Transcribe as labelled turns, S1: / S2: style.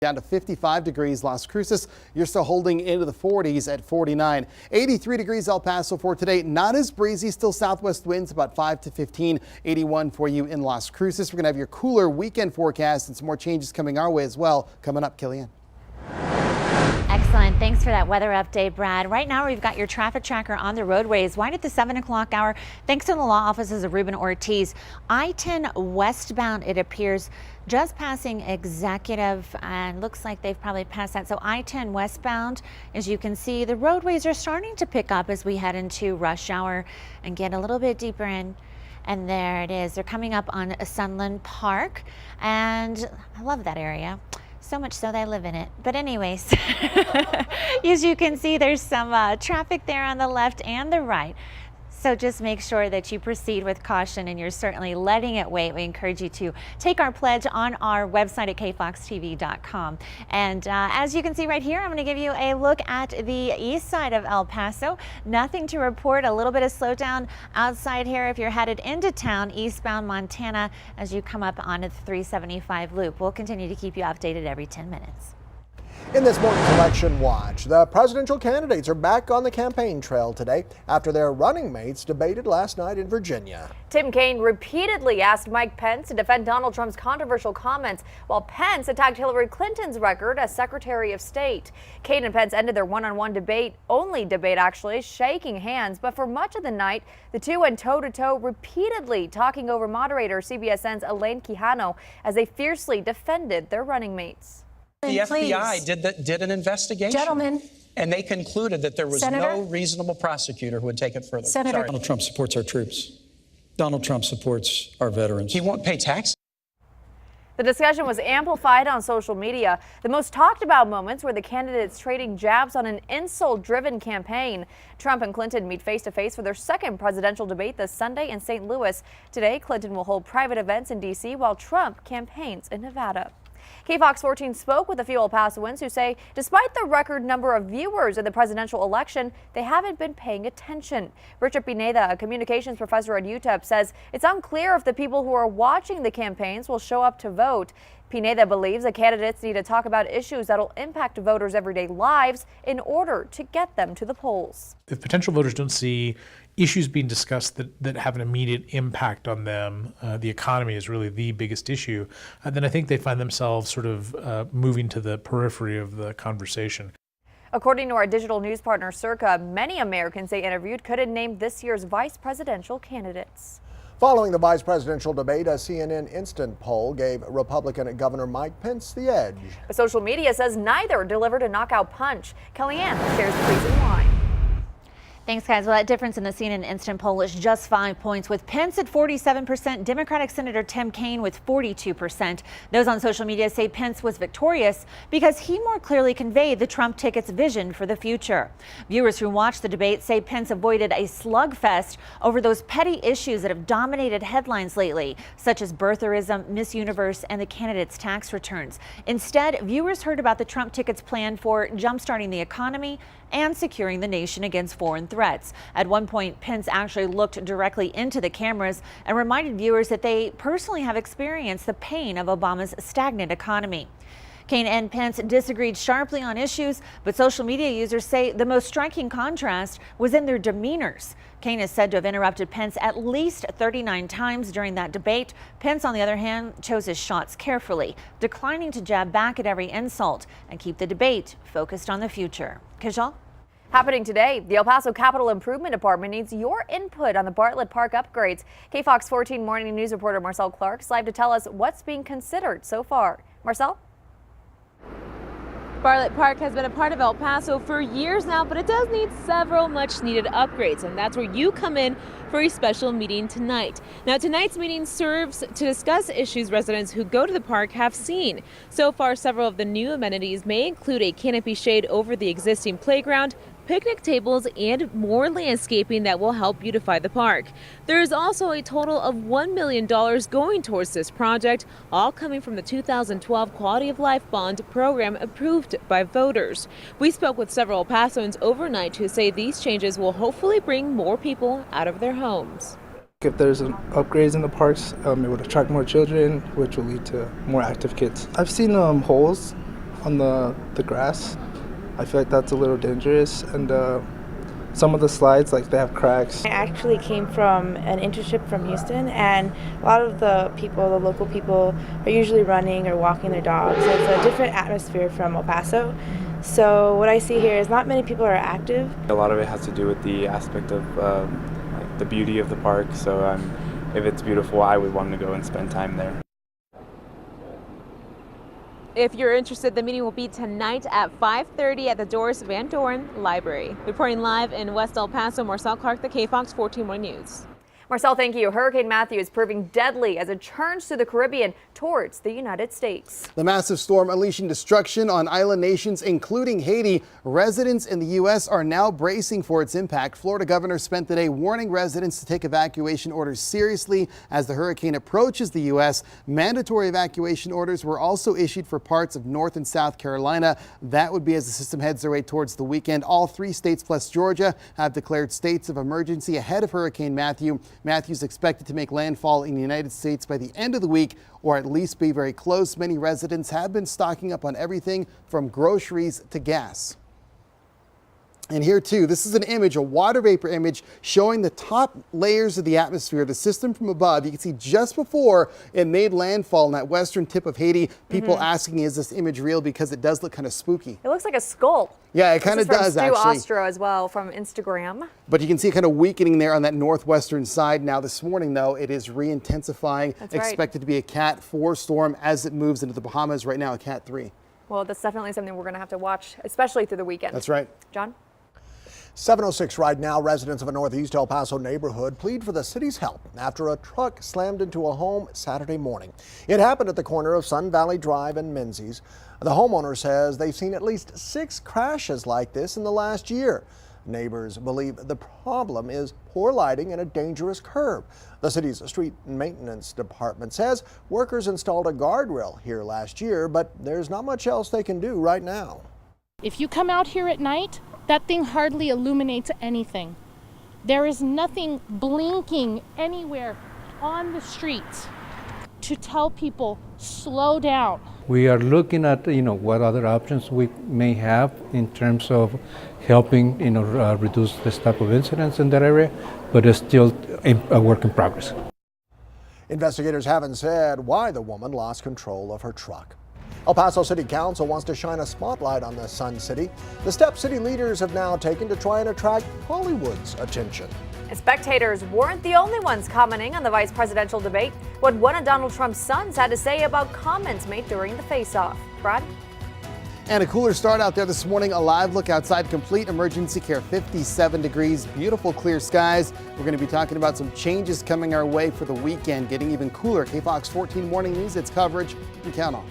S1: Down to 55 degrees Las Cruces. You're still holding into the 40s at 49. 83 degrees El Paso for today. Not as breezy, still southwest winds about 5 to 15. 81 for you in Las Cruces. We're going to have your cooler weekend forecast and some more changes coming our way as well. Coming up, Kellyanne.
S2: Excellent. Thanks for that weather update, Brad. Right now, we've got your traffic tracker on the roadways. Right at the 7 o'clock hour, thanks to the law offices of Ruben Ortiz. I-10 westbound, it appears, just passing Executive, and looks like they've probably passed that. So I-10 westbound, as you can see, the roadways are starting to pick up as we head into rush hour and get a little bit deeper in. And there it is. They're coming up on Sunland Park, and I love that area. So much so that I live in it. But anyways, as you can see, there's some traffic there on the left and the right. So just make sure that you proceed with caution, and you're certainly letting it wait. We encourage you to take our pledge on our website at kfoxtv.com. And as you can see right here, I'm going to give you a look at the east side of El Paso. Nothing to report. A little bit of slowdown outside here if you're headed into town, eastbound Montana, as you come up onto the 375 loop. We'll continue to keep you updated every 10 minutes.
S3: In this morning's election watch, the presidential candidates are back on the campaign trail today after their running mates debated last night in Virginia.
S4: Tim Kaine repeatedly asked Mike Pence to defend Donald Trump's controversial comments, while Pence attacked Hillary Clinton's record as Secretary of State. Kaine and Pence ended their one-on-one debate, actually, shaking hands. But for much of the night, the two went toe-to-toe, repeatedly talking over moderator CBSN's Elaine Quijano as they fiercely defended their running mates.
S5: The FBI did an investigation.
S6: Gentlemen.
S5: And they concluded that there was no reasonable prosecutor who would take it further.
S6: Senator.
S7: Donald Trump supports our troops. Donald Trump supports our veterans.
S5: He won't pay taxes.
S4: The discussion was amplified on social media. The most talked about moments were the candidates trading jabs on an insult-driven campaign. Trump and Clinton meet face-to-face for their second presidential debate this Sunday in St. Louis. Today, Clinton will hold private events in D.C. while Trump campaigns in Nevada. KFOX 14 spoke with a few El Pasoans who say despite the record number of viewers in the presidential election, they haven't been paying attention. Richard Pineda, a communications professor at UTEP, says it's unclear if the people who are watching the campaigns will show up to vote. Pineda believes the candidates need to talk about issues that'll impact voters' everyday lives in order to get them to the polls.
S8: If potential voters don't see issues being discussed that have an immediate impact on them, the economy is really the biggest issue, then I think they find themselves sort of moving to the periphery of the conversation.
S4: According to our digital news partner Circa, many Americans they interviewed couldn't name this year's vice presidential candidates.
S3: Following the vice presidential debate, a CNN instant poll gave Republican Governor Mike Pence the edge.
S4: But social media says neither delivered a knockout punch. Kellyanne shares the reason why.
S2: Thanks, guys. Well, that difference in the CNN instant poll is just 5 points, with Pence at 47%, Democratic Senator Tim Kaine with 42%. Those on social media say Pence was victorious because he more clearly conveyed the Trump ticket's vision for the future. Viewers who watched the debate say Pence avoided a slugfest over those petty issues that have dominated headlines lately, such as birtherism, Miss Universe, and the candidates' tax returns. Instead, viewers heard about the Trump ticket's plan for jumpstarting the economy and securing the nation against foreign threats. At one point, Pence actually looked directly into the cameras and reminded viewers that they personally have experienced the pain of Obama's stagnant economy. Kaine and Pence disagreed sharply on issues, but social media users say the most striking contrast was in their demeanors. Kaine is said to have interrupted Pence at least 39 times during that debate. Pence, on the other hand, chose his shots carefully, declining to jab back at every insult and keep the debate focused on the future. Kajal?
S4: Happening today, the El Paso Capital Improvement Department needs your input on the Bartlett Park upgrades. KFOX 14 Morning News reporter Marcel Clark is live to tell us what's being considered so far. Marcel?
S9: Bartlett Park has been a part of El Paso for years now, but it does need several much needed upgrades, and that's where you come in for a special meeting tonight. Now, tonight's meeting serves to discuss issues residents who go to the park have seen. So far, several of the new amenities may include a canopy shade over the existing playground, picnic tables, and more landscaping that will help beautify the park. There is also a total of $1 million going towards this project, all coming from the 2012 Quality of Life Bond program approved by voters. We spoke with several El Pasoans overnight who say these changes will hopefully bring more people out of their homes.
S6: If there's upgrades in the parks, it would attract more children, which will lead to more active kids. I've seen holes on the grass. I feel like that's a little dangerous, and some of the slides, like, they have cracks.
S10: I actually came from an internship from Houston, and a lot of the local people, are usually running or walking their dogs. So it's a different atmosphere from El Paso. So what I see here is not many people are active.
S11: A lot of it has to do with the aspect of like the beauty of the park. So if it's beautiful, I would want to go and spend time there.
S9: If you're interested, the meeting will be tonight at 5:30 at the Doris Van Doren Library. Reporting live in West El Paso, Marcel Clark, the KFOX 14 Morning News.
S4: Marcel, thank you. Hurricane Matthew is proving deadly as it churns through the Caribbean towards the United States.
S1: The massive storm unleashing destruction on island nations, including Haiti. Residents in the U.S. are now bracing for its impact. Florida governor spent the day warning residents to take evacuation orders seriously as the hurricane approaches the U.S. Mandatory evacuation orders were also issued for parts of North and South Carolina. That would be as the system heads their way towards the weekend. All 3 states plus Georgia have declared states of emergency ahead of Hurricane Matthew. Matthew's expected to make landfall in the United States by the end of the week, or at least be very close. Many residents have been stocking up on everything from groceries to gas. And here too, this is an image, a water vapor image showing the top layers of the atmosphere, the system from above. You can see just before it made landfall in that western tip of Haiti, people asking, is this image real? Because it does look kind of spooky.
S4: It looks like a skull.
S1: Yeah, it kind of does,
S4: Stu
S1: actually.
S4: Ostro as well from Instagram.
S1: But you can see it kind of weakening there on that northwestern side. Now this morning, though, it is re-intensifying.
S4: That's right.
S1: Expected to be a Cat 4 storm as it moves into the Bahamas. Right now, a Cat 3.
S4: Well, that's definitely something we're going to have to watch, especially through the weekend.
S1: That's right.
S4: John?
S3: 7:06 right now. Residents of a northeast El Paso neighborhood plead for the city's help after a truck slammed into a home Saturday morning. It happened at the corner of Sun Valley Drive and Menzies. The homeowner says they've seen at least 6 crashes like this in the last year. Neighbors believe the problem is poor lighting and a dangerous curb. The city's street maintenance department says workers installed a guardrail here last year, but there's not much else they can do right now.
S12: If you come out here at night, that thing hardly illuminates anything. There is nothing blinking anywhere on the streets to tell people slow down.
S13: We are looking at what other options we may have in terms of helping reduce this type of incidents in that area, but it's still a work in progress.
S3: Investigators haven't said why the woman lost control of her truck. El Paso City Council wants to shine a spotlight on the Sun City. The steps city leaders have now taken to try and attract Hollywood's attention.
S4: And spectators weren't the only ones commenting on the vice presidential debate. What one of Donald Trump's sons had to say about comments made during the face-off. Brad?
S1: And a cooler start out there this morning. A live look outside, complete emergency care, 57 degrees, beautiful clear skies. We're going to be talking about some changes coming our way for the weekend, getting even cooler. KFOX 14 Morning News, its coverage you can count on.